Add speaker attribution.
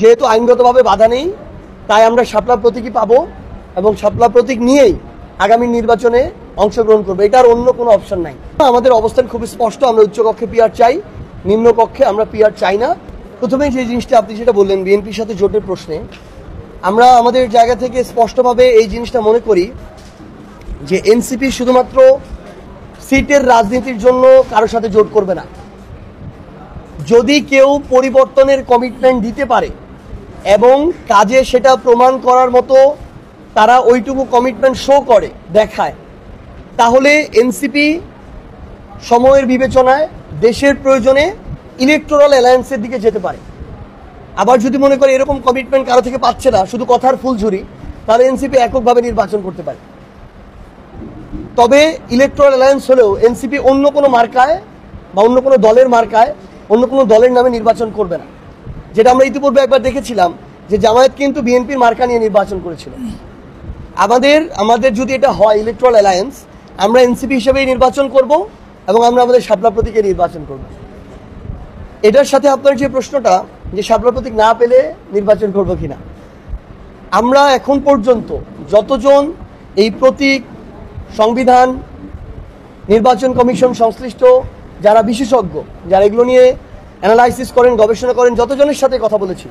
Speaker 1: যেহেতু আইনগতভাবে বাধা নেই, তাই আমরা শাপলা প্রতীকই পাবো এবং শাপলা প্রতীক নিয়েই আগামী নির্বাচনে অংশগ্রহণ করবো। এটার অন্য কোনো অপশন নাই। আমাদের অবস্থান খুব স্পষ্ট, আমরা উচ্চকক্ষে পিআর চাই, নিম্নকক্ষে আমরা পিআর চাই না। প্রথমেই যে জিনিসটা আপনি যেটা বললেন বিএনপির সাথে জোটের প্রশ্নে, আমরা আমাদের জায়গা থেকে স্পষ্টভাবে এই জিনিসটা মনে করি যে এনসিপি শুধুমাত্র সিটের রাজনীতির জন্য কারোর সাথে জোট করবে না। যদি কেউ পরিবর্তনের কমিটমেন্ট দিতে পারে এবং কাজে সেটা প্রমাণ করার মতো তারা ওইটুকু কমিটমেন্ট শো করে দেখায়, তাহলে এনসিপি সময়ের বিবেচনায় দেশের প্রয়োজনে ইলেকটোরাল অ্যালায়েন্সের দিকে যেতে পারে। আবার যদি মনে করে এরকম কমিটমেন্ট কারো থেকে পাচ্ছে না, শুধু কথার ফুলঝুরি, তাহলে এনসিপি এককভাবে নির্বাচন করতে পারে। তবে ইলেকটোরাল অ্যালায়েন্স হলেও এনসিপি অন্য কোনো মার্কায় বা অন্য কোনো দলের মার্কায় অন্য কোনো দলের নামে নির্বাচন করবে না। যেটা আমরা ইতিপূর্বে একবার দেখেছিলাম যে জামায়াত কিন্তু বিএনপির মার্কা নিয়ে নির্বাচন করেছিল। আমাদের যদি এটা হয় ইলেকটোরাল অ্যালায়েন্স, আমরা এনসিপি হিসেবেই নির্বাচন করব এবং আমরা আমাদের শাপলা প্রতীকে নির্বাচন করব। এটার সাথে আপনার যে প্রশ্নটা যে শাপলা প্রতীক না পেলে নির্বাচন করব কিনা, আমরা এখন পর্যন্ত যতজন এই প্রতীক, সংবিধান, নির্বাচন কমিশন সংশ্লিষ্ট যারা বিশেষজ্ঞ, যারা এগুলো নিয়ে অ্যানালাইসিস করেন, গবেষণা করেন, যতজনের সাথে কথা বলেছি,